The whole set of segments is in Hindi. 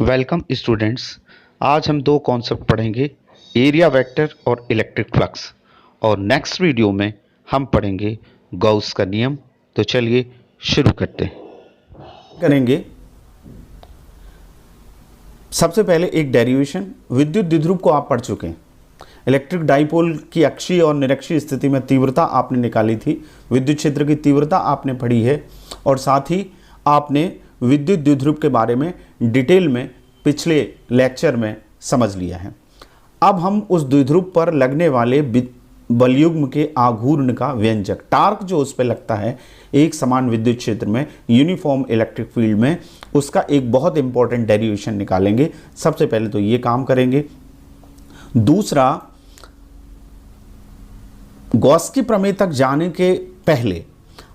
Welcome students. आज हम दो कॉन्सेप्ट पढ़ेंगे, एरिया वेक्टर और इलेक्ट्रिक फ्लक्स। और नेक्स्ट वीडियो में हम पढ़ेंगे गॉस का नियम। तो चलिए शुरू करते हैं। करेंगे। सबसे पहले एक डेरिवेशन, विद्युत द्विध्रुव को आप पढ़ चुके हैं। इलेक्ट्रिक डाइपोल की अक्षीय और निरक्षीय स्थिति में तीव्रता आपने निकाली थी, विद्युत क्षेत्र की तीव्रता आपने पढ़ी है, और साथ ही आपने विद्युत द्विध्रुव के बारे में डिटेल में पिछले लेक्चर में समझ लिया है। अब हम उस द्विध्रुव पर लगने वाले बलयुग्म के आघूर्ण का व्यंजक टार्क जो उस पर लगता है एक समान विद्युत क्षेत्र में, यूनिफॉर्म इलेक्ट्रिक फील्ड में, उसका एक बहुत इंपॉर्टेंट डेरिवेशन निकालेंगे। सबसे पहले तो ये काम करेंगे। दूसरा, गॉस की प्रमेय तक जाने के पहले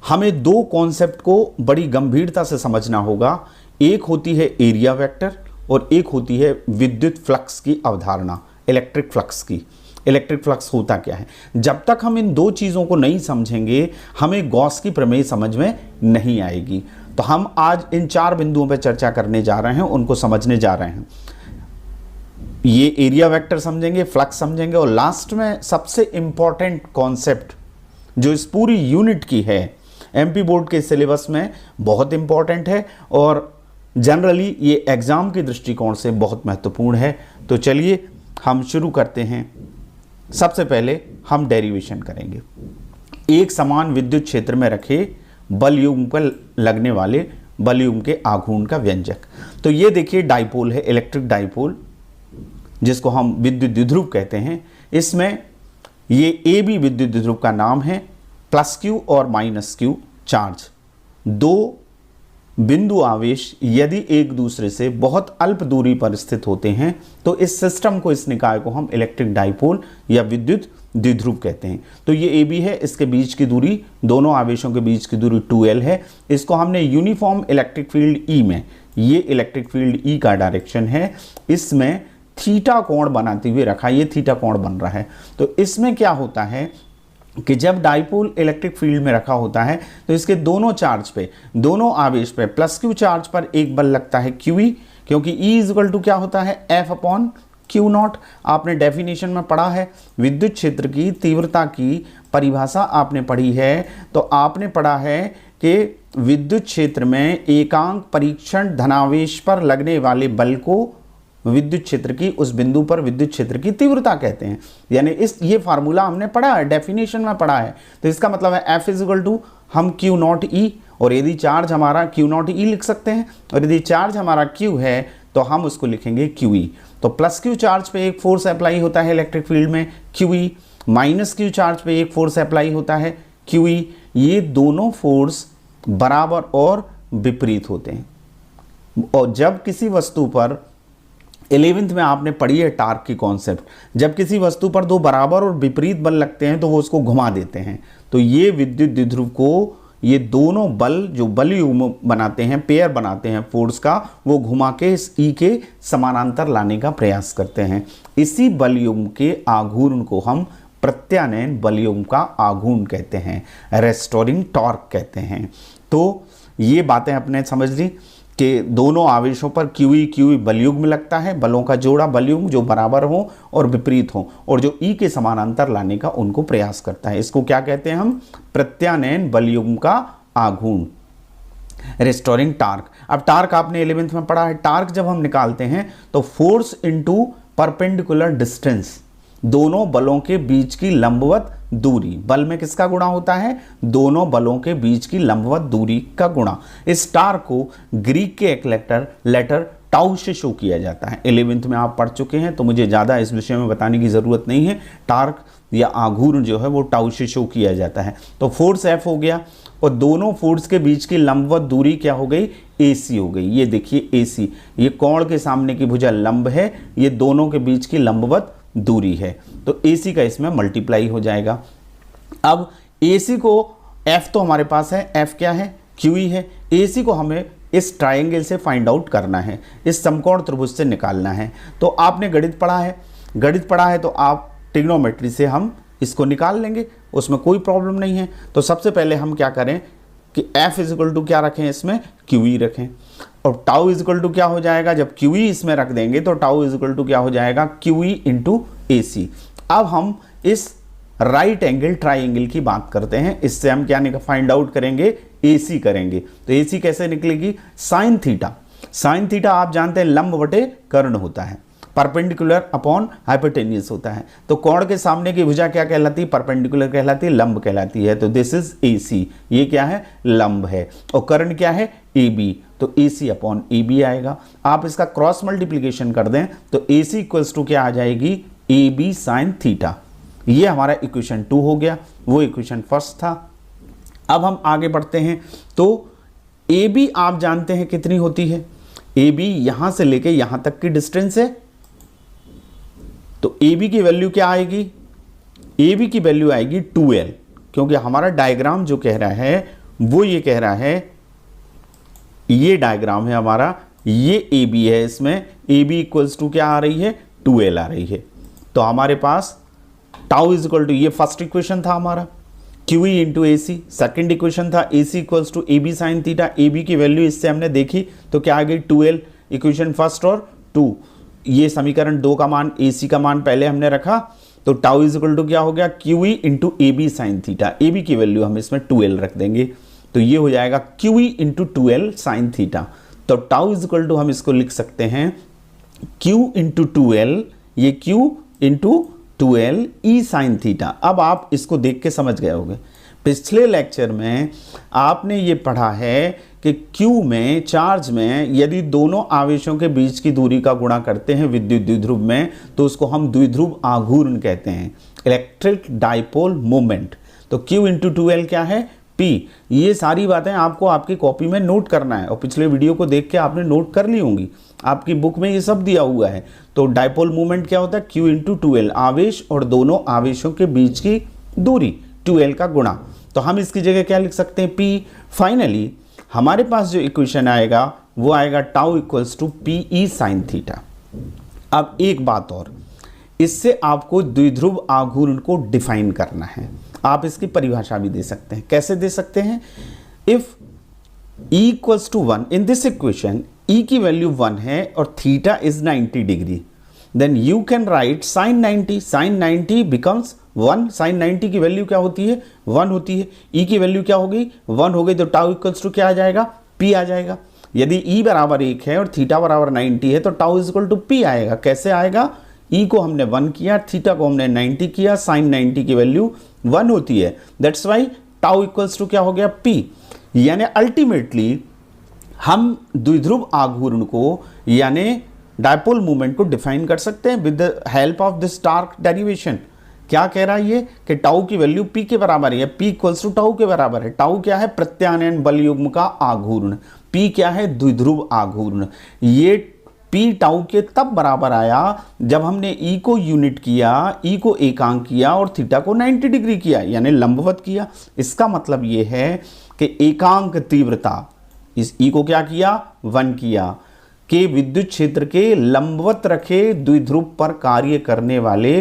हमें दो कॉन्सेप्ट को बड़ी गंभीरता से समझना होगा। एक होती है एरिया वेक्टर और एक होती है विद्युत फ्लक्स की अवधारणा, इलेक्ट्रिक फ्लक्स की। इलेक्ट्रिक फ्लक्स होता क्या है? जब तक हम इन दो चीज़ों को नहीं समझेंगे हमें गॉस की प्रमेय समझ में नहीं आएगी। तो हम आज इन चार बिंदुओं पर चर्चा करने जा रहे हैं, उनको समझने जा रहे हैं। ये एरिया वेक्टर समझेंगे, फ्लक्स समझेंगे, और लास्ट में सबसे इंपॉर्टेंट कॉन्सेप्ट जो इस पूरी यूनिट की है, एमपी बोर्ड के सिलेबस में बहुत इंपॉर्टेंट है और जनरली ये एग्जाम के दृष्टिकोण से बहुत महत्वपूर्ण है। तो चलिए हम शुरू करते हैं। सबसे पहले हम डेरिवेशन करेंगे। एक समान विद्युत क्षेत्र में रखे बलयुग्म पर लगने वाले बलयुग्म के आघूर्ण का व्यंजक। तो ये देखिए डाइपोल है, इलेक्ट्रिक डाइपोल, जिसको हम विद्युत द्विध्रुव कहते हैं। इसमें ये ए बी विद्युत द्विध्रुव का नाम है। प्लस क्यू और माइनस क्यू चार्ज, दो बिंदु आवेश यदि एक दूसरे से बहुत अल्प दूरी पर स्थित होते हैं तो इस सिस्टम को, इस निकाय को हम इलेक्ट्रिक डाइपोल या विद्युत द्विध्रुव कहते हैं। तो ये ए बी है, इसके बीच की दूरी, दोनों आवेशों के बीच की दूरी 2L है। इसको हमने यूनिफॉर्म इलेक्ट्रिक फील्ड ई में, ये इलेक्ट्रिक फील्ड ई का डायरेक्शन है, इसमें थीटा कोण बनाते हुए रखा। ये थीटा कोण बन रहा है। तो इसमें क्या होता है कि जब डाइपोल इलेक्ट्रिक फील्ड में रखा होता है तो इसके दोनों चार्ज पे, दोनों आवेश पे प्लस क्यू चार्ज पर एक बल लगता है QE, क्योंकि E इक्वल टू क्या होता है F/Q0। आपने डेफिनेशन में पढ़ा है, विद्युत क्षेत्र की तीव्रता की परिभाषा आपने पढ़ी है। तो आपने पढ़ा है कि विद्युत क्षेत्र में एकांक परीक्षण धनावेश पर लगने वाले बल को विद्युत क्षेत्र की उस बिंदु पर विद्युत क्षेत्र की तीव्रता कहते हैं। यानी ये फार्मूला हमने पढ़ा है, डेफिनेशन में पढ़ा है। तो इसका मतलब है F इक्वल टू हम Q0E, और यदि चार्ज हमारा Q0E लिख सकते हैं, और यदि चार्ज हमारा Q है तो हम उसको लिखेंगे QE। तो प्लस Q चार्ज पे एक फोर्स अप्लाई होता है इलेक्ट्रिक फील्ड में QE, माइनस Q चार्ज पे एक फोर्स अप्लाई होता है QE। ये दोनों फोर्स बराबर और विपरीत होते हैं। और जब किसी वस्तु पर 11th में आपने पढ़ी है टार्क की कॉन्सेप्ट, जब किसी वस्तु पर दो बराबर और विपरीत बल लगते हैं तो वो उसको घुमा देते हैं। तो ये विद्युत द्विध्रुव को, ये दोनों बल जो बलयुग्म बनाते हैं, पेयर बनाते हैं फोर्स का, वो घुमा के इस ई के समानांतर लाने का प्रयास करते हैं। इसी बलयुग्म के आघूर्ण को हम प्रत्यानयन बलयुग्म का आघूर्ण कहते हैं, रेस्टोरिंग टॉर्क कहते हैं। तो ये बातें अपने समझ ली कि दोनों आवेशों पर QE बलयुग्म लगता है, बलों का जोड़ा बलयुग्म जो बराबर हो और विपरीत हो, और जो E के समानांतर लाने का उनको प्रयास करता है। इसको क्या कहते हैं हम? प्रत्यानयन बलयुग्म का आघूर्ण, रेस्टोरिंग टार्क। अब टार्क आपने 11th में पढ़ा है। टार्क जब हम निकालते हैं तो फोर्स इनटू परपेंडिकुलर डिस्टेंस, दोनों बलों के बीच की लंबवत दूरी। बल में किसका गुणा होता है? दोनों बलों के बीच की लंबवत दूरी का गुणा। इस टार्क को ग्रीक के एक लेटर टाउ से शो किया जाता है। 11th में आप पढ़ चुके हैं तो मुझे ज़्यादा इस विषय में बताने की ज़रूरत नहीं है। टार्क या आघूर्ण जो है वो टाउ से शो किया जाता है। तो फोर्स F हो गया, और दोनों फोर्स के बीच की लंबवत दूरी क्या हो गई? AC हो गई। ये देखिए AC, ये कोण के सामने की भुजा लंब है, ये दोनों के बीच की लंबवत दूरी है। तो AC का इसमें मल्टीप्लाई हो जाएगा। अब AC को, F तो हमारे पास है, F क्या है? QE है। AC को हमें इस ट्रायंगल से फाइंड आउट करना है, इस समकोण त्रिभुज से निकालना है। तो आपने गणित पढ़ा है, तो आप ट्रिग्नोमेट्री से हम इसको निकाल लेंगे, उसमें कोई प्रॉब्लम नहीं है। तो सबसे पहले हम क्या करें कि F इज इक्वल टू क्या रखें, इसमें QE रखें। और टाउ इज इक्वल टू क्या हो जाएगा, जब क्यू ई इसमें रख देंगे तो टाउ इज इक्वल टू क्या हो जाएगा, क्यू ई इंटू ए सी। अब हम इस राइट एंगल ट्राइंगल की बात करते हैं, इससे हम क्या फाइंड आउट करेंगे, ए सी करेंगे। तो ए सी कैसे निकलेगी, साइन थीटा। साइन थीटा आप जानते हैं लंब बटे कर्ण होता है, परपेंडिकुलर अपॉन हाइपोटेन्यूस होता है। तो कोण के सामने की भुजा क्या कहलाती है, परपेंडिकुलर कहलाती है, लंब कहलाती है। तो दिस इज ए सी, ये क्या है, लंब है। और कर्ण क्या है, ए बी, तो ए सी अपॉन ए बी आएगा। आप इसका क्रॉस मल्टीप्लीकेशन कर दें तो ए सी इक्वल्स टू क्या आ जाएगी, ए बी साइन थीटा। ये हमारा इक्वेशन 2 हो गया, वो इक्वेशन फर्स्ट था। अब हम आगे बढ़ते हैं। तो ए बी आप जानते हैं कितनी होती है, ए बी यहां से लेके यहां तक की डिस्टेंस है। तो ए बी की वैल्यू क्या आएगी, ए बी की वैल्यू आएगी 2L, क्योंकि हमारा डायग्राम जो कह रहा है वो ये कह रहा है, ये डायग्राम है हमारा, ये ए बी है, इसमें ए बी इक्वल्स टू क्या आ रही है, 2L आ रही है। तो हमारे पास टाउ इज इक्वल टू, ये फर्स्ट इक्वेशन था हमारा, Q E into A C. Second equation था A C equals to A B sine theta. A B की वैल्यू इससे हमने देखी तो क्या आ गई, 2L, इक्वेशन फर्स्ट और 2। ये समीकरण 2 का मान, ए सी का मान पहले हमने रखा, तो टाउ इज इक्वल टू क्या हो गया, Q E into A B sine theta. A B की वैल्यू हम इसमें 2L रख देंगे, तो ये हो जाएगा Q E into 2L sine theta. तो टाउ इज इक्वल टू हम इसको लिख सकते हैं क्यू इंटू 2L, ये Q into 2L E sine theta. अब आप इसको देख के समझ गए होंगे, पिछले लेक्चर में आपने ये पढ़ा है कि Q में, चार्ज में, यदि दोनों आवेशों के बीच की दूरी का गुणा करते हैं विद्युत द्विध्रुव में, तो उसको हम द्विध्रुव आघूर्ण कहते हैं, इलेक्ट्रिक डाइपोल मोमेंट। तो Q इंटू 2L क्या है, P। ये सारी बातें आपको आपकी कॉपी में नोट करना है, और पिछले वीडियो को देख के आपने नोट कर ली होंगी, आपकी बुक में ये सब दिया हुआ है। तो डाइपोल मूवमेंट क्या होता है, Q इंटू 2L, आवेश और दोनों आवेशों के बीच की दूरी, 2L का गुणा। तो हम इसकी जगह क्या लिख सकते हैं, P। फाइनली हमारे पास जो इक्वेशन आएगा वो आएगा tau equals to P E sine theta. अब एक बात और, इससे आपको द्विध्रुव आघूर्ण को डिफाइन करना है। आप इसकी परिभाषा भी दे सकते हैं, कैसे दे सकते हैं, if E equals to 1, in this equation E की वैल्यू 1 है और theta is 90 degree, then you can write sine 90, sine 90 becomes 1। Sine 90 की वैल्यू क्या होती है, 1 होती है। E की वैल्यू क्या हो गई, 1 हो गई, तो टाउ इक्वल्स टू क्या आ जाएगा, P आ जाएगा। यदि E बराबर 1 है और थीटा बराबर 90 है तो tau is equal to P आएगा। कैसे आएगा, E को हमने 1 किया, थीटा को हमने 90 किया, साइन 90 की वैल्यू 1 होती है, that's why tau equals to क्या हो गया, P। यानी अल्टीमेटली हम द्विध्रुव आघूर्ण को यानी डायपोल मूवमेंट को डिफाइन कर सकते हैं with the help of this stark derivation. क्या कह रहा है ये कि टाउ की वैल्यू P के बराबर है, P इक्वल्स टू टाउ के बराबर है। टाउ क्या है, प्रत्यानयन बल युग्म का आघूर्ण, P क्या है, द्विध्रुव आघूर्ण। ये P टाउ के तब बराबर आया जब हमने E को यूनिट किया, E को एकांक किया और थीटा को 90 डिग्री किया, यानी लंबवत किया। इसका मतलब ये है कि एकांक तीव्रता, इस E को क्या किया, 1 किया, के विद्युत क्षेत्र के लंबवत रखे द्विध्रुव पर कार्य करने वाले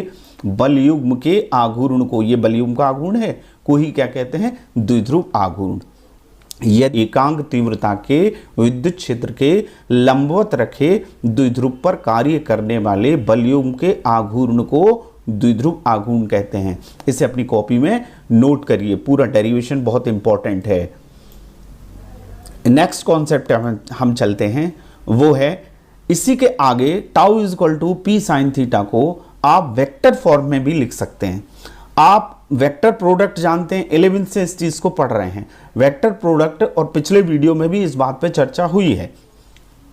बलयुग्म के आघूर्ण को, ये बलयुग्म का आघूर्ण है, को ही क्या कहते हैं, द्विध्रुव आघूर्ण। यदि एकांक तीव्रता के विद्युत क्षेत्र के लंबवत रखे द्विध्रुव पर कार्य करने वाले बलयुग्म के आघूर्ण को द्विध्रुव आघूर्ण कहते हैं। इसे अपनी कॉपी में नोट करिए, पूरा डेरिवेशन बहुत इंपॉर्टेंट है। नेक्स्ट कॉन्सेप्ट हम चलते हैं, वो है इसी के आगे tau is equal to P sine theta को आप वेक्टर फॉर्म में भी लिख सकते हैं। आप वेक्टर प्रोडक्ट जानते हैं, 11th से इस चीज को पढ़ रहे हैं, वेक्टर प्रोडक्ट, और पिछले वीडियो में भी इस बात पे चर्चा हुई है।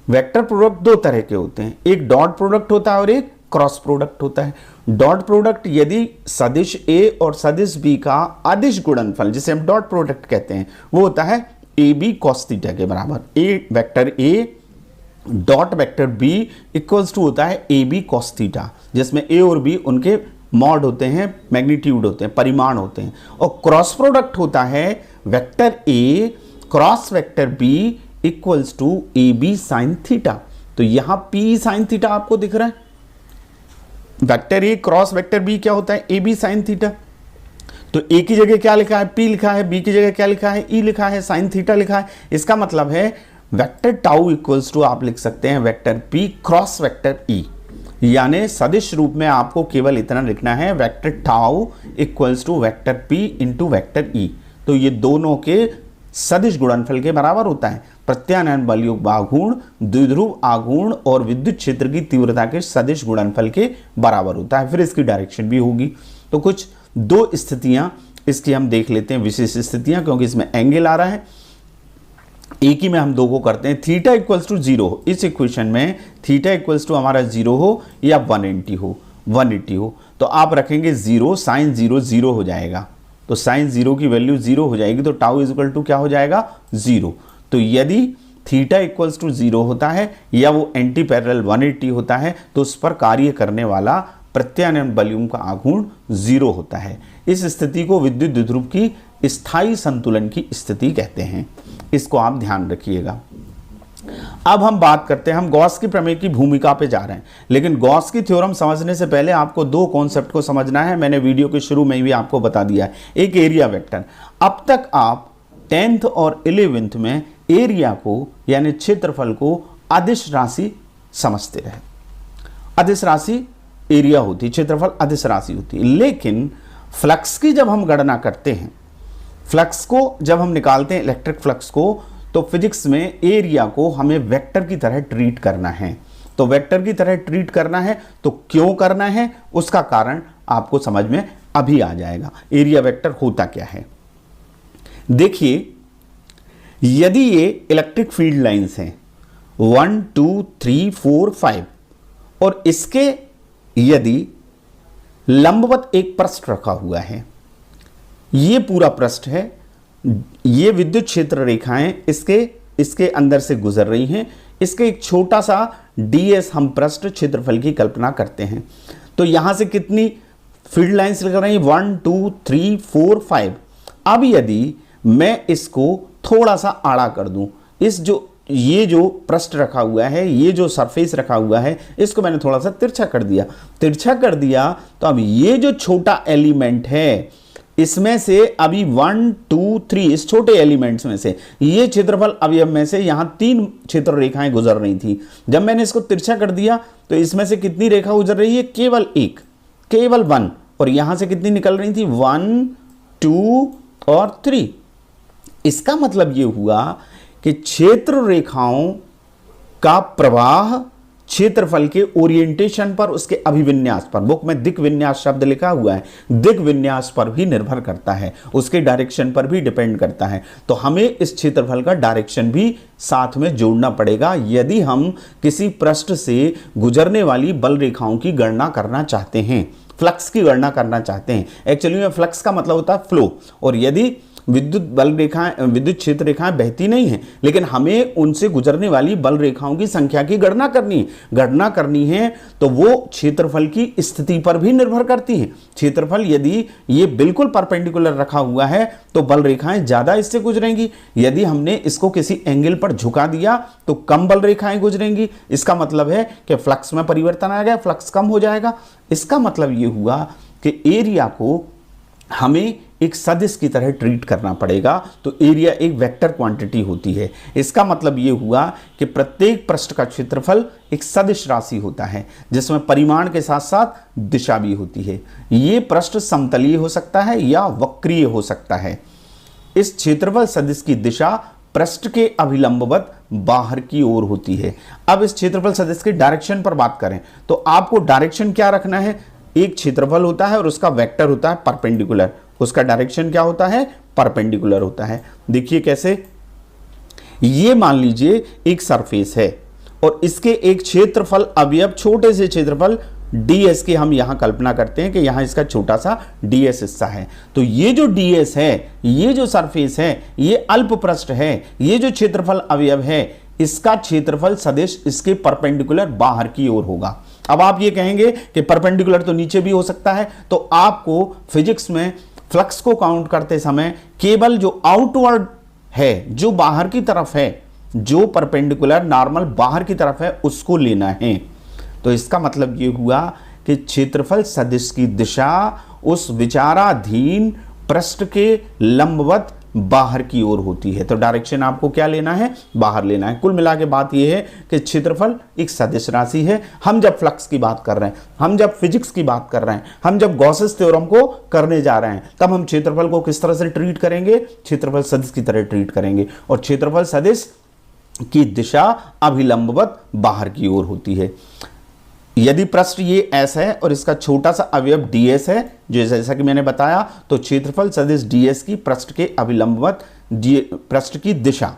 वेक्टर प्रोडक्ट दो तरह के होते हैं, एक डॉट प्रोडक्ट होता है और एक क्रॉस प्रोडक्ट होता है। डॉट प्रोडक्ट यदि सदिश A और सदिश B का अदिश गुणनफल, जिसे हम डॉट प्रोडक्ट कहते हैं, वो होता है AB cos थीटा के बराबर। A vector A dot vector B equals to होता है AB cos थीटा, जिसमें A और B उनके मॉड होते हैं, मैग्नीट्यूड होते हैं, परिमाण होते हैं। और क्रॉस प्रोडक्ट होता है vector A cross vector B equals to AB sine theta. तो यहां P साइन थीटा आपको दिख रहा है, vector A cross vector B क्या होता है, AB साइन थीटा। तो A की जगह क्या लिखा है, P लिखा है, B की जगह क्या लिखा है, E लिखा है, साइन थीटा लिखा है। इसका मतलब है वेक्टर टाउ इक्वल्स टू आप लिख सकते हैं vector P cross vector E, यानी सदिश रूप में आपको केवल इतना लिखना है vector tau equals to vector P into vector E. तो ये दोनों के सदिश गुणनफल के बराबर होता है। प्रत्यानयन बल योग आघूर्ण, द्विध्रुव आघूर्ण और विद्युत क्षेत्र की तीव्रता के सदिश गुणनफल के बराबर होता है। फिर इसकी डायरेक्शन भी होगी। तो कुछ दो स्थितियां इसकी हम देख लेते हैं, विशेष स्थितियां, क्योंकि इसमें एंगल आ रहा है। एक ही में हम दो को करते हैं। थीटा इक्वल्स टू 0 हो, इस इक्वेशन में थीटा इक्वल्स टू हमारा 0 हो या 180 हो, तो आप रखेंगे 0, साइन 0 0 हो जाएगा। तो साइन 0 की वैल्यू 0 हो जाएगी, तो टाउ इज इक्वल टू क्या हो जाएगा 0। तो यदि थीटा इक्वल्स टू 0 होता है या वो एंटी पैरेलल 180 होता है, तो उस पर कार्य करने वाला प्रत्यानयन बलयुम का आघूर्ण 0 होता है। इस स्थिति को विद्युत द्विध्रुव की स्थायी संतुलन की स्थिति कहते हैं। इसको आप ध्यान रखिएगा। अब हम बात करते हैं, हम गॉस की प्रमेय की भूमिका पे जा रहे हैं, लेकिन गॉस की थ्योरम समझने से पहले आपको दो कॉन्सेप्ट को समझना है। मैंने वीडियो के शुरू में भी आपको बता दिया है। एक एरिया वेक्टर। अब तक आप 10th और 11th में एरिया को यानी क्षेत्रफल को अदिश राशि समझते रहे। अदिश राशि एरिया होती, क्षेत्रफल अदिश राशि होती है। लेकिन फ्लक्स की जब हम गणना करते हैं, फ्लक्स को जब हम निकालते हैं, इलेक्ट्रिक फ्लक्स को, तो फिजिक्स में एरिया को हमें वेक्टर की तरह ट्रीट करना है। तो वेक्टर की तरह ट्रीट करना है, तो क्यों करना है उसका कारण आपको समझ में अभी आ जाएगा। एरिया वेक्टर होता क्या है, देखिए, यदि ये इलेक्ट्रिक फील्ड लाइंस हैं 1 2 3 4 5 और इसके यदि लंबवत एक पृष्ठ रखा हुआ है, ये पूरा पृष्ठ है, ये विद्युत क्षेत्र रेखाएं इसके अंदर से गुजर रही हैं, इसके एक छोटा सा ds हम पृष्ठ क्षेत्रफल की कल्पना करते हैं। तो यहां से कितनी फील्ड लाइंस लग रही हैं 1 2 3 4 5। अब यदि मैं इसको थोड़ा सा आड़ा कर दूं, ये जो पृष्ठ रखा हुआ है, ये जो सरफेस रखा हुआ है, इसको मैंने थोड़ा सा तिरछा कर दिया, तो अब ये जो छोटा एलिमेंट है, इसमें से अभी 1 2 3 इस छोटे एलिमेंट्स में से ये क्षेत्रफल अवयव में से यहां 3 क्षेत्र रेखाएं गुजर रही थी। जब मैंने इसको तिरछा कर दिया तो इसमें से कितनी रेखा गुजर रही है, केवल 1, और यहां से कितनी निकल रही थी 1 2 और 3। इसका मतलब ये हुआ कि क्षेत्र रेखाओं का प्रवाह क्षेत्रफल के ओरिएंटेशन पर, उसके अभिविन्यास पर, बुक में दिक् विन्यास शब्द लिखा हुआ है, दिक् विन्यास पर भी निर्भर करता है, उसके डायरेक्शन पर भी डिपेंड करता है। तो हमें इस क्षेत्रफल का डायरेक्शन भी साथ में जोड़ना पड़ेगा यदि हम किसी पृष्ठ से गुजरने वाली बल रेखाओं की गणना करना चाहते हैं, फ्लक्स की गणना करना चाहते हैं। एक्चुअली में फ्लक्स का मतलब होता है फ्लो, और यदि विद्युत बल रेखाएं, विद्युत क्षेत्र रेखाएं बहती नहीं हैं, लेकिन हमें उनसे गुजरने वाली बल रेखाओं की संख्या की गणना करनी है, तो वो क्षेत्रफल की स्थिति पर भी निर्भर करती है। क्षेत्रफल यदि ये बिल्कुल परपेंडिकुलर रखा हुआ है तो बल रेखाएं ज्यादा इससे गुजरेंगी, यदि हमने इसको किसी एंगल पर झुका दिया तो कम बल रेखाएं गुजरेंगी। इसका मतलब है कि फ्लक्स में परिवर्तन आ गया, फ्लक्स कम हो जाएगा। इसका मतलब ये हुआ कि एरिया को हमें एक सदिश की तरह ट्रीट करना पड़ेगा। तो एरिया एक वेक्टर क्वांटिटी होती है। इसका मतलब यह हुआ कि प्रत्येक पृष्ठ का क्षेत्रफल एक सदिश राशि होता है, जिसमें परिमाण के साथ साथ दिशा भी होती है। यह पृष्ठ समतलीय हो सकता है या वक्रीय हो सकता है। इस क्षेत्रफल सदिश की दिशा पृष्ठ के अभिलंबवत बाहर की ओर होती है। अब इस क्षेत्रफल सदिश के डायरेक्शन पर बात करें तो आपको डायरेक्शन क्या रखना है, एक क्षेत्रफल होता है और उसका वेक्टर होता है परपेंडिकुलर, उसका डायरेक्शन क्या होता है, परपेंडिकुलर होता है। देखिए कैसे, ये मान लीजिए एक सरफेस है और इसके एक क्षेत्रफल अवयव, छोटे से क्षेत्रफल ds की हम यहां कल्पना करते हैं कि यहां इसका छोटा सा ds हिस्सा है। तो ये जो ds है, ये जो सरफेस है, ये अल्प पृष्ठ है, ये जो क्षेत्रफल अवयव है, इसका क्षेत्रफल सदिश इसके परपेंडिकुलर बाहर की ओर होगा। अब आप ये कहेंगे कि परपेंडिकुलर तो नीचे भी हो सकता है, तो आपको फिजिक्स में फ्लक्स को काउंट करते समय केवल जो आउटवर्ड है, जो बाहर की तरफ है, जो परपेंडिकुलर नॉर्मल बाहर की तरफ है, उसको लेना है। तो इसका मतलब यह हुआ कि क्षेत्रफल सदिश की दिशा उस विचाराधीन पृष्ठ के लंबवत बाहर की ओर होती है। तो डायरेक्शन आपको क्या लेना है, बाहर लेना है। कुल मिला के बात यह है कि क्षेत्रफल एक सदिश राशि है। हम जब फ्लक्स की बात कर रहे हैं, हम जब फिजिक्स की बात कर रहे हैं, हम जब गॉसेस थ्योरम को करने जा रहे हैं, तब हम क्षेत्रफल को किस तरह से ट्रीट करेंगे, क्षेत्रफल सदिश की तरह ट्रीट करेंगे। और क्षेत्रफल सदिश की दिशा अभिलंबवत बाहर की ओर होती है। यदि पृष्ठ ये एस है और इसका छोटा सा अवयव ds है, जो जैसा कि मैंने बताया, तो क्षेत्रफल सदिश ds की पृष्ठ के अभिलंबवत पृष्ठ की दिशा,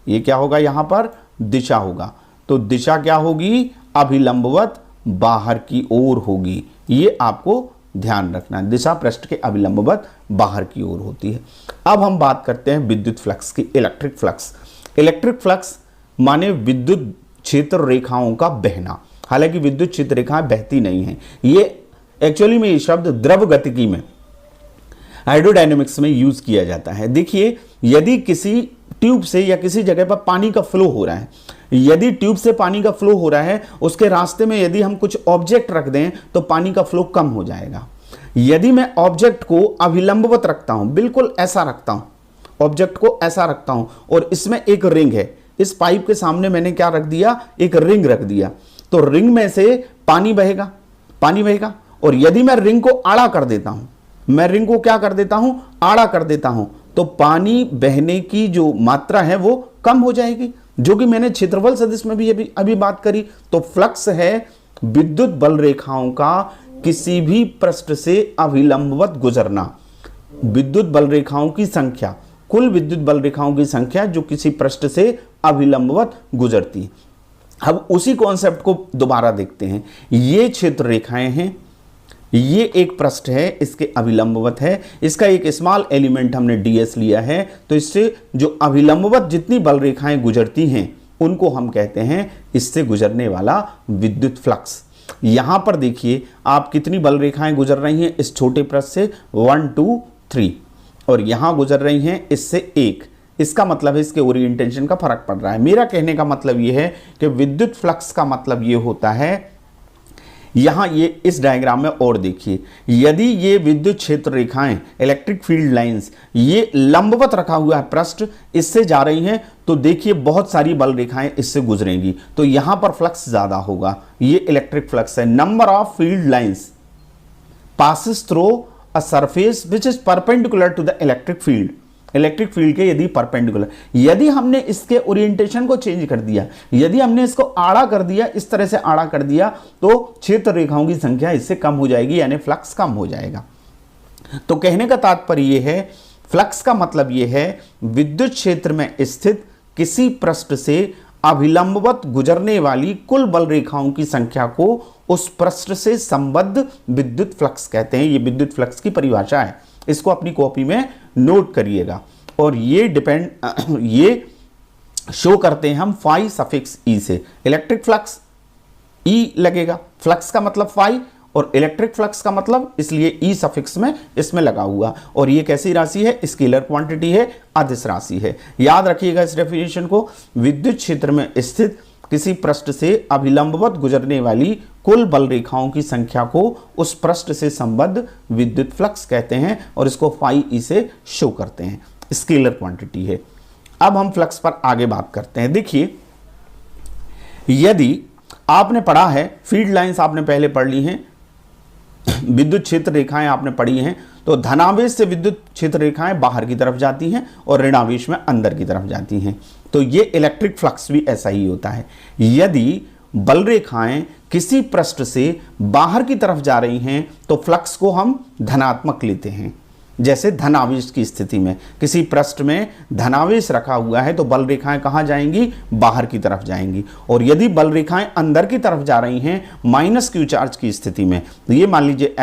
ये क्या होगा, यहां पर दिशा होगा। तो दिशा क्या होगी, अभिलंबवत बाहर की ओर होगी। ये आपको ध्यान रखना है, दिशा पृष्ठ के अभिलंबवत बाहर की ओर होती है। अब हम बात करते हैं विद्युत फ्लक्स की, इलेक्ट्रिक फ्लक्स। इलेक्ट्रिक फ्लक्स माने विद्युत क्षेत्र रेखाओं का बहना। हालांकि विद्युत क्षेत्र रेखाएं बहती नहीं हैं, ये एक्चुअली में ये शब्द द्रव गतिकी में, हाइड्रोडायनेमिक्स में यूज किया जाता है। देखिए, यदि किसी ट्यूब से या किसी जगह पर पानी का फ्लो हो रहा है, यदि ट्यूब से पानी का फ्लो हो रहा है, उसके रास्ते में यदि हम कुछ ऑब्जेक्ट रख दें तो पानी का फ्लो कम हो जाएगा। यदि मैं ऑब्जेक्ट को अभिलंबवत रखता हूं, बिल्कुल ऐसा रखता हूं, ऑब्जेक्ट को ऐसा रखता हूं, और इसमें एक रिंग है, इस पाइप के सामने मैंने क्या रख दिया, एक रिंग रख दिया, तो रिंग में से पानी बहेगा, पानी बहेगा। और यदि मैं रिंग को आड़ा कर देता हूं, मैं रिंग को क्या कर देता हूं, आड़ा कर देता हूं, तो पानी बहने की जो मात्रा है वो कम हो जाएगी, जो कि मैंने क्षेत्रफल सदिश में भी अभी बात करी। तो फ्लक्स है विद्युत बल रेखाओं का किसी भी पृष्ठ से अभिलंबवत गुजरना। विद्युत बल रेखाओं की संख्या, कुल विद्युत बल रेखाओं की संख्या जो किसी पृष्ठ से अभिलंबवत गुजरती है। अब उसी कॉन्सेप्ट को दोबारा देखते हैं। ये क्षेत्र रेखाएं हैं, ये एक पृष्ठ है, इसके अभिलंबवत है, इसका एक स्मॉल एलिमेंट हमने ds लिया है, तो इससे जो अभिलंबवत जितनी बल रेखाएं गुजरती हैं उनको हम कहते हैं इससे गुजरने वाला विद्युत फ्लक्स। यहां पर देखिए आप कितनी बल रेखाएं गुजर रही हैं, इस छोटे पृष्ठ से 1 2 3, और यहां गुजर रही हैं इससे 1। इसका मतलब है इसके ओरिएंटेशन का फर्क पड़ रहा है। मेरा कहने का मतलब यह है कि विद्युत फ्लक्स का मतलब यह होता है, यहां ये इस डायग्राम में और देखिए, यदि ये विद्युत क्षेत्र रेखाएं, इलेक्ट्रिक फील्ड लाइंस, ये लंबवत रखा हुआ है पृष्ठ, इससे जा रही हैं, तो देखिए बहुत सारी बल रेखाएं इससे गुजरेंगी, तो यहां पर फ्लक्स ज्यादा होगा। ये इलेक्ट्रिक फ्लक्स है। Number of field lines passes through a surface which is perpendicular to the electric field. Electric field के यदि परपेंडिकुलर, यदि हमने इसके ओरिएंटेशन को चेंज कर दिया, यदि हमने इसको आड़ा कर दिया, इस तरह से आड़ा कर दिया, तो क्षेत्र रेखाओं की संख्या इससे कम हो जाएगी, यानी फ्लक्स कम हो जाएगा। तो कहने का तात्पर्य यह है, फ्लक्स का मतलब यह है विद्युत क्षेत्र में स्थित किसी पृष्ठ से अभिलंबवत गुजरने वाली कुल बल रेखाओं की संख्या को उस पृष्ठ से संबद्ध विद्युत फ्लक्स कहते हैं। यह विद्युत फ्लक्स की परिभाषा है, इसको अपनी कॉपी में नोट करिएगा। और ये शो करते हैं हम फाई सफिक्स ई से। इलेक्ट्रिक फ्लक्स ई लगेगा, फ्लक्स का मतलब फाई, और इलेक्ट्रिक फ्लक्स का मतलब इसलिए ई सफिक्स में इसमें लगा हुआ। और ये कैसी राशि है, स्केलर क्वांटिटी है, अदिश राशि है। याद रखिएगा इस डेफिनेशन को, विद्युत क्षेत्र में स्थित किसी पृष्ठ से अभिलंबवत गुजरने वाली कुल बल रेखाओं की संख्या को उस पृष्ठ से संबद्ध विद्युत फ्लक्स कहते हैं, और इसको फाई ई से शो करते हैं, स्केलर क्वांटिटी है। अब हम फ्लक्स पर आगे बात करते हैं। देखिए, यदि आपने पढ़ा है, फील्ड लाइंस आपने पहले पढ़ ली हैं, विद्युत क्षेत्र रेखाएं आपने पढ़ी हैं, तो धनावेश से विद्युत क्षेत्र रेखाएं बाहर की तरफ जाती हैं और ऋणावेश में अंदर की तरफ जाती हैं। तो ये इलेक्ट्रिक फ्लक्स भी ऐसा ही होता है। यदि बल रेखाएं किसी पृष्ठ से बाहर की तरफ जा रही हैं तो फ्लक्स को हम धनात्मक लेते हैं। जैसे धनावेश की स्थिति में किसी पृष्ठ में धनावेश रखा हुआ है तो बल रेखाएं कहां जाएंगी, बाहर की तरफ जाएंगी। और यदि बल रेखाएं अंदर की तरफ जा रही हैं माइनस क्यू चार्ज की स्थिति में, तो ये मान लीजिए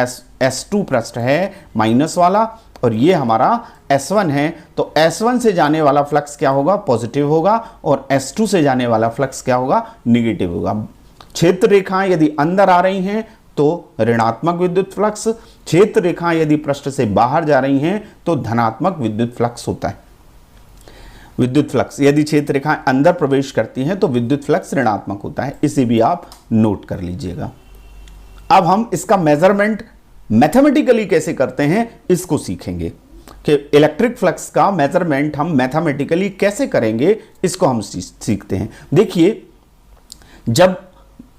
S2 पृष्ठ है माइनस वाला, और ये हमारा S1 है, तो S1 से जाने वाला फ्लक्स क्या होगा, पॉजिटिव होगा, और S2 से जाने वाला फ्लक्स क्या होगा, निगेटिव होगा। क्षेत्र रेखाएं यदि अंदर आ रही हैं तो ऋणात्मक विद्युत फ्लक्स, क्षेत्र रेखाएं यदि पृष्ठ से बाहर जा रही हैं तो धनात्मक विद्युत फ्लक्स होता है। विद्युत फ्लक्स यदि क्षेत्र रेखाएं अंदर प्रवेश करती हैं तो विद्युत फ्लक्स ऋणात्मक होता है। इसे भी आप नोट कर लीजिएगा। अब हम इसका मेजरमेंट मैथमेटिकली कैसे करते हैं इसको सीखेंगे। कि इलेक्ट्रिक फ्लक्स का मेजरमेंट हम मैथमेटिकली कैसे करेंगे, इसको हम सीखते हैं। देखिए, जब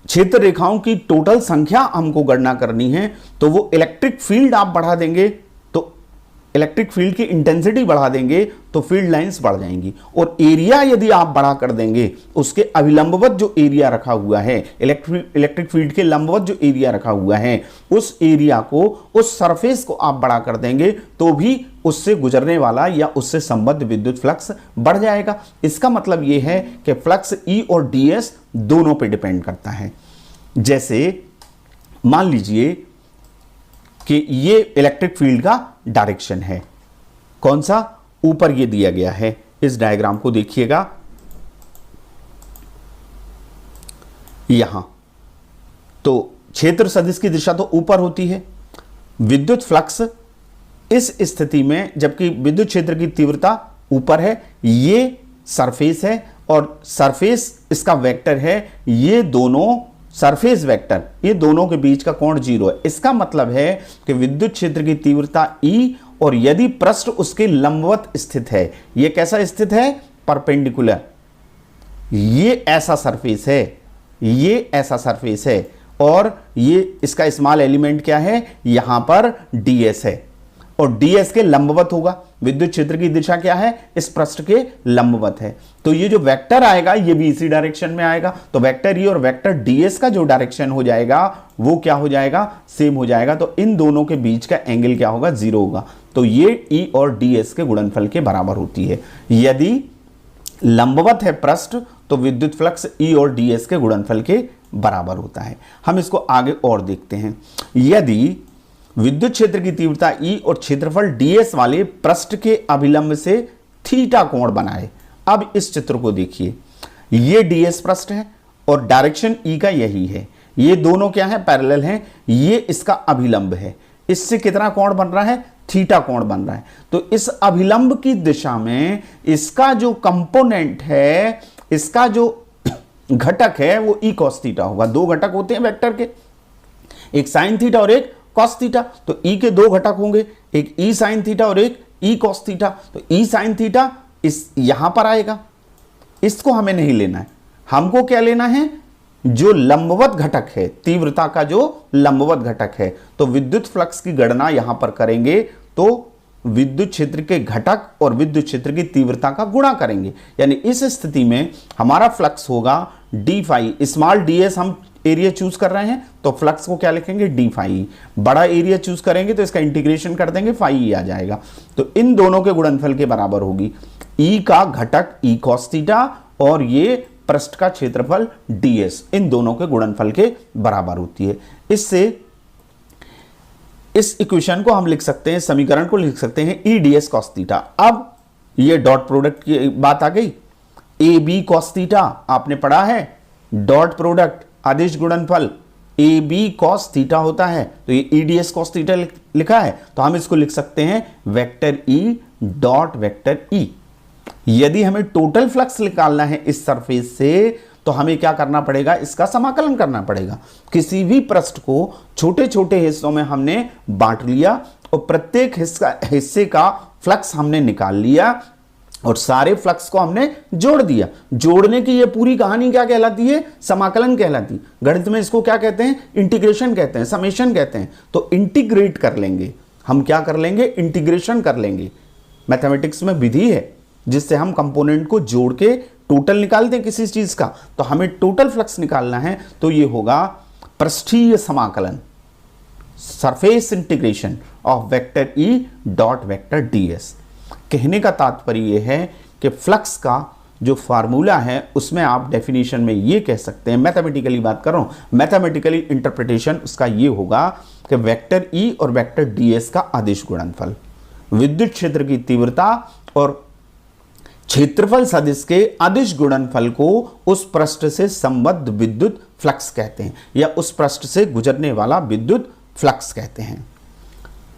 क्षेत्र रेखाओं की टोटल संख्या हमको गणना करनी है तो वो इलेक्ट्रिक फील्ड आप बढ़ा देंगे तो इलेक्ट्रिक फील्ड की इंटेंसिटी बढ़ा देंगे तो फील्ड लाइंस बढ़ जाएंगी, और एरिया यदि आप बढ़ा कर देंगे, उसके अभिलंबवत जो एरिया रखा हुआ है, इलेक्ट्रिक फील्ड के लंबवत जो एरिया रखा हुआ है, उस एरिया को, उस सरफेस को आप बड़ा कर देंगे तो भी उससे गुजरने वाला या उससे संबद्ध विद्युत फ्लक्स बढ़ जाएगा। इसका मतलब यह है कि फ्लक्स ई और डीएस दोनों पे डिपेंड करता है। जैसे मान लीजिए कि ये इलेक्ट्रिक फील्ड का डायरेक्शन है, कौन सा, ऊपर ये दिया गया है, इस डायग्राम को देखिएगा, यहां तो क्षेत्र सदिश की दिशा तो ऊपर होती है। विद्युत फ्लक्स इस स्थिति में, जबकि विद्युत क्षेत्र की तीव्रता ऊपर है, ये सरफेस है और सरफेस इसका वेक्टर है, ये दोनों सरफेस वेक्टर, ये दोनों के बीच का कोण 0 है। इसका मतलब है कि विद्युत क्षेत्र की तीव्रता E, और यदि पृष्ठ उसके लंबवत स्थित है, ये कैसा स्थित है, परपेंडिकुलर, ये ऐसा सरफेस है, ये ऐसा सरफेस है, और ये इसका स्मॉल एलिमेंट क्या है, यहां पर ds है, और ds के लंबवत होगा। विद्युत क्षेत्र की दिशा क्या है, इस पृष्ठ के लंबवत है, तो ये जो वेक्टर आएगा ये भी इसी डायरेक्शन में आएगा। तो वेक्टर ई और वेक्टर ds का जो डायरेक्शन हो जाएगा वो क्या हो जाएगा, सेम हो जाएगा। तो इन दोनों के बीच का एंगल क्या होगा, 0 होगा। तो ये ई और ds के गुणनफल के बराबर होती है। यदि लंबवत है पृष्ठ तो विद्युत फ्लक्स ई और ds के गुणनफल के बराबर होता है। हम इसको आगे और देखते हैं। यदि विद्युत क्षेत्र की तीव्रता E और क्षेत्रफल ds वाले पृष्ठ के अभिलंब से थीटा कोण बनाए। अब इस चित्र को देखिए, ये ds पृष्ठ है और डायरेक्शन E का यही है, ये दोनों क्या है, पैरेलल हैं, ये इसका अभिलंब है, इससे कितना कोण बन रहा है, थीटा कोण बन रहा है। तो इस अभिलंब की दिशा में इसका जो कंपोनेंट है, इसका जो घटक है वो ई कॉस थीटा होगा। दो घटक होते हैं वेक्टर के, एक साइन थीटा और एक कॉस थीटा। तो ई के दो घटक होंगे, एक ई साइन थीटा और एक ई कॉस थीटा। तो ई साइन थीटा इस यहां पर आएगा, इसको हमें नहीं लेना है, हमको क्या लेना है, जो लंबवत घटक है, तीव्रता का जो लंबवत घटक है। तो विद्युत फ्लक्स की गणना यहां पर करेंगे तो विद्युत क्षेत्र के घटक और विद्युत क्षेत्र की तीव्रता का गुणा करेंगे, यानी इस स्थिति में हमारा फ्लक्स होगा डी फाई। स्मॉल ds हम एरिया चूज कर रहे हैं तो फ्लक्स को क्या लिखेंगे, डी फाई। बड़ा एरिया चूज करेंगे तो इसका इंटीग्रेशन कर देंगे, फाई आ जाएगा। तो इन दोनों के गुणनफल के बराबर होगी ई का घटक ई कॉस थीटा और ये पृष्ठ का क्षेत्रफल ds, इन दोनों के गुणनफल के बराबर होती है। इससे इस इक्वेशन को हम लिख सकते हैं, समीकरण को लिख सकते हैं ई ds cos थीटा। अब ये डॉट प्रोडक्ट की बात आ गई, ए बी cos थीटा आपने पढ़ा है, डॉट प्रोडक्ट अदिश गुणनफल ए बी cos थीटा होता है, तो ये ई ds cos थीटा लिखा है, तो हम इसको लिख सकते हैं vector E dot vector E. यदि हमें टोटल फ्लक्स निकालना है इस सरफेस से तो हमें क्या करना पड़ेगा, इसका समाकलन करना पड़ेगा। किसी भी पृष्ठ को छोटे छोटे हिस्सों में हमने बांट लिया और प्रत्येक हिस्से का फ्लक्स हमने निकाल लिया और सारे फ्लक्स को हमने जोड़ दिया। जोड़ने की ये पूरी कहानी क्या कहलाती है, समाकलन कहलाती है। गणित में इसको क्या कहते हैं, इंटीग्रेशन कहते हैं, समेशन कहते हैं। तो इंटीग्रेट कर लेंगे हम, क्या कर लेंगे, इंटीग्रेशन कर लेंगे। मैथमेटिक्स में विधि है जिससे हम कंपोनेंट को जोड़ के टोटल निकालते हैं किसी चीज का। तो हमें टोटल फ्लक्स निकालना है तो ये होगा पृष्ठीय समाकलन, surface integration of vector E dot vector ds। कहने का तात्पर्य यह है कि फ्लक्स का जो फार्मूला है उसमें आप डेफिनेशन में ये कह सकते हैं, मैथमेटिकली बात कर रहा हूं, मैथमेटिकली इंटरप्रिटेशन उसका ये होगा कि वेक्टर ई और वेक्टर ds का अदिश गुणनफल विद्युत क्षेत्र की तीव्रता और क्षेत्रफल सदिश के अदिश गुणनफल को उस पृष्ठ से संबद्ध विद्युत फ्लक्स कहते हैं, या उस पृष्ठ से गुजरने वाला विद्युत फ्लक्स कहते हैं।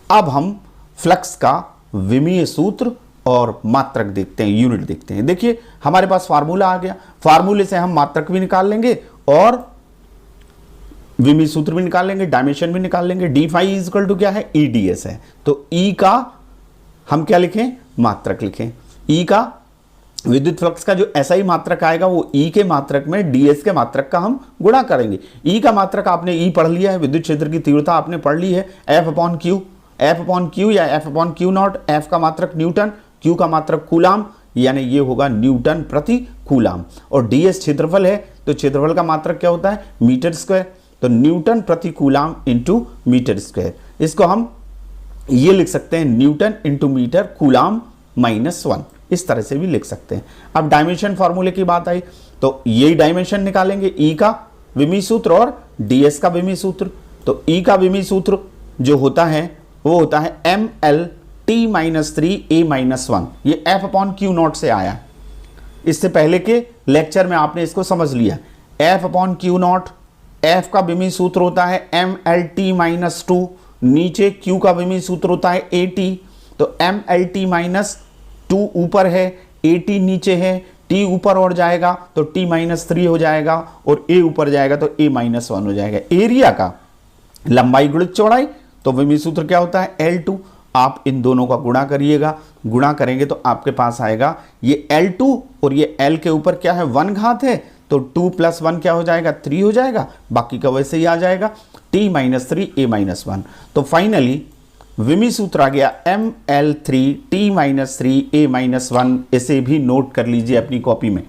अब हम फ्लक्स का विमीय सूत्र और मात्रक देखते हैं, यूनिट देखते हैं। देखिए हमारे पास फार्मूला आ गया, फार्मूले से हम मात्रक भी निकाल लेंगे और विमीय सूत्र भी निकाल लेंगे, डायमेंशन भी निकाल लेंगे। D phi is equal to क्या है, ई ds है। तो ई का हम क्या लिखें, मात्रक लिखें। ई का विद्युत फ्लक्स का जो ऐसा ही मात्रक आएगा वो ई के मात्रक में ds के मात्रक का हम गुणा करेंगे। ई का मात्रक आपने ई पढ़ लिया है, विद्युत क्षेत्र की तीव्रता आपने पढ़ ली है, एफ अपॉन क्यू या F upon Q not. F का मात्रक न्यूटन, क्यू का मात्रक कूलाम, यानी ये होगा न्यूटन प्रति कूलाम। और ds क्षेत्रफल है तो क्षेत्रफल का मात्रक क्या होता है, मीटर स्क्वायर, तो न्यूटन प्रति कूलाम इंटू मीटर स्क्वायर। इसको हम ये लिख सकते हैं न्यूटन इंटू मीटर कूलाम -1, इस तरह से भी लिख सकते हैं। अब डायमेंशन फॉर्मूले की बात आई तो यही डायमेंशन निकालेंगे, ई का विमीय सूत्र और ds का विमीय सूत्र। तो ई का विमीय सूत्र जो होता है वो होता है mL-T-3A-1, ये F अपॉन क्यू नॉट से आया। इससे पहले के लेक्चर में आपने इसको समझ लिया। F upon Q not, F का विमीय सूत्र होता है mL-T-2, नीचे Q का विमीय सूत्र होता है AT, तो mL-T-2 ऊपर है, AT नीचे है, T ऊपर और जाएगा तो T-3 हो जाएगा और A ऊपर जाएगा तो A-1 हो जाएगा। एरिया का लंबाई गुणित चौड़ाई, तो विमीय सूत्र क्या होता है L2। आप इन दोनों का गुणा करिएगा, गुणा करेंगे तो आपके पास आएगा ये L2 और ये L के ऊपर क्या है 1 घात है, तो 2 + 1 क्या हो जाएगा 3 हो जाएगा, बाकी का वैसे ही आ जाएगा T-3 A-1। तो फाइनली विमीय सूत्र आ गया mL3 T-3 A-1। इसे भी नोट कर लीजिए अपनी कॉपी में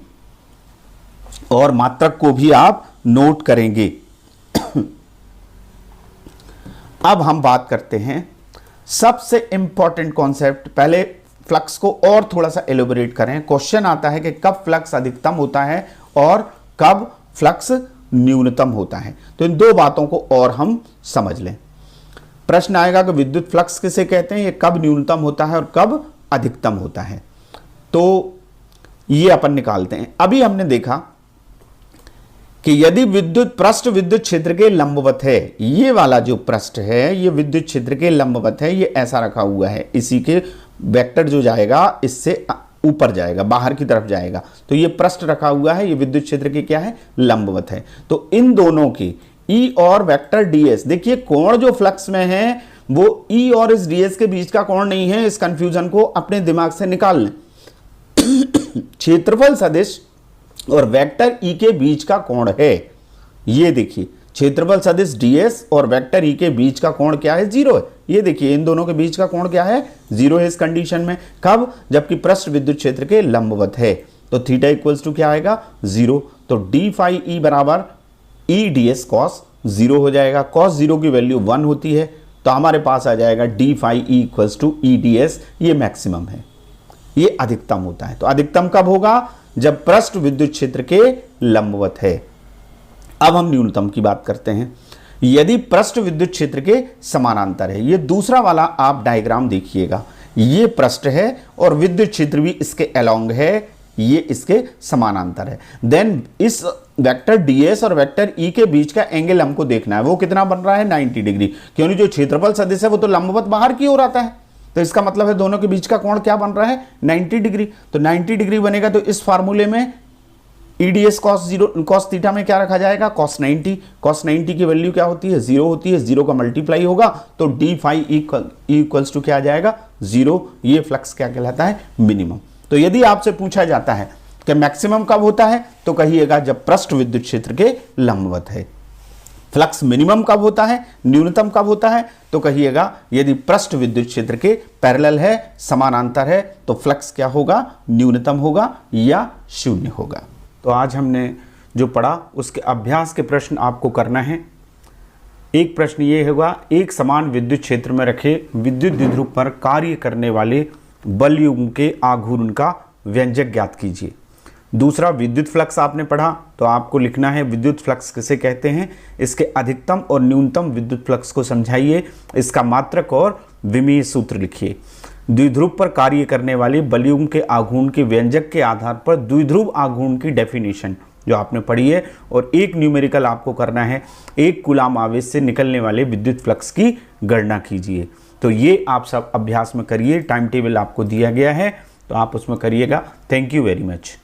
और मात्रक को भी आप नोट करेंगे। अब हम बात करते हैं सबसे इंपॉर्टेंट कॉन्सेप्ट। पहले फ्लक्स को और थोड़ा सा एलोबरेट करें। क्वेश्चन आता है कि कब फ्लक्स अधिकतम होता है और कब फ्लक्स न्यूनतम होता है, तो इन दो बातों को और हम समझ लें। प्रश्न आएगा कि विद्युत फ्लक्स किसे कहते हैं, ये कब न्यूनतम होता है और कब अधिकतम होता है, तो ये अपन निकालते हैं। अभी हमने देखा कि यदि विद्युत पृष्ठ विद्युत क्षेत्र के लंबवत है, ये वाला जो पृष्ठ है ये विद्युत क्षेत्र के लंबवत है, ये ऐसा रखा हुआ है, इसी के वेक्टर जो जाएगा इससे ऊपर जाएगा, बाहर की तरफ जाएगा, तो ये पृष्ठ रखा हुआ है, ये विद्युत क्षेत्र के क्या है लंबवत है। तो इन दोनों की E और वेक्टर ds, देखिए कोण जो फ्लक्स में है वो E और इस ds के बीच का कोण नहीं है, इस कंफ्यूजन को अपने दिमाग से निकाल लें। क्षेत्रफल सदिश और वेक्टर E के बीच का कोण है, ये देखिए क्षेत्रफल सदिश ds और वेक्टर E के बीच का कोण क्या है 0 है। ये देखिए इन दोनों के बीच का कोण क्या है 0 है इस कंडीशन में। कब, जबकि पृष्ठ विद्युत क्षेत्र के लंबवत है, तो थीटा इक्वल्स टू क्या आएगा 0, तो d phi E बराबर E ds cos 0 हो जाएगा। cos 0 की वैल्यू 1 होती है, तो हमारे पास आ जाएगा d phi E equals to E ds, ये मैक्सिमम है, ये अधिकतम होता है। तो अधिकतम कब होगा, जब पृष्ठ विद्युत क्षेत्र के लंबवत है। अब हम न्यूनतम की बात करते हैं। यदि पृष्ठ विद्युत क्षेत्र के समानांतर है, ये दूसरा वाला आप डायग्राम देखिएगा, ये पृष्ठ है और विद्युत क्षेत्र भी इसके अलोंग है, ये इसके समानांतर है। देन इस वेक्टर ds और वेक्टर E के बीच का एंगल हमको देखना है, वो कितना बन रहा है 90 डिग्री, क्योंकि जो क्षेत्रफल सदिश है वो तो लंबवत बाहर की ओर आता है, तो इसका मतलब है दोनों के बीच का कोण क्या बन रहा है 90 डिग्री। तो 90 डिग्री बनेगा तो इस फार्मूले में EDS cos थीटा में क्या रखा जाएगा cos 90। cos 90 की वैल्यू क्या होती है 0 होती है, 0 का मल्टीप्लाई होगा तो d phi इक्वल्स टू क्या आ जाएगा 0। ये फ्लक्स क्या कहलाता है मिनिमम। तो यदि आपसे पूछा जाता है कि मैक्सिमम कब होता है, तो कहिएगा जब पृष्ठ विद्युत क्षेत्र के लंबवत है। फ्लक्स मिनिमम कब होता है, न्यूनतम कब होता है, तो कहिएगा यदि पृष्ठ विद्युत क्षेत्र के पैरेलल है, समानांतर है, तो फ्लक्स क्या होगा न्यूनतम होगा या शून्य होगा। तो आज हमने जो पढ़ा उसके अभ्यास के प्रश्न आपको करना है। एक प्रश्न ये होगा, एक समान विद्युत क्षेत्र में रखे विद्युत द्विध्रुव पर कार्य करने वाले बलयुग्म के आघूर्ण का व्यंजक ज्ञात कीजिए। दूसरा विद्युत फ्लक्स आपने पढ़ा, तो आपको लिखना है विद्युत फ्लक्स किसे कहते हैं, इसके अधिकतम और न्यूनतम विद्युत फ्लक्स को समझाइए, इसका मात्रक और विमीय सूत्र लिखिए। द्विध्रुव पर कार्य करने वाले बलयुग्म के आघूर्ण के व्यंजक के आधार पर द्विध्रुव आघूर्ण की डेफिनेशन जो आपने पढ़ी है, और एक न्यूमेरिकल आपको करना है, एक कूलाम आवेश से निकलने वाले विद्युत फ्लक्स की गणना कीजिए। तो ये आप सब अभ्यास में करिए, टाइम टेबल आपको दिया गया है तो आप उसमें करिएगा। Thank you very much.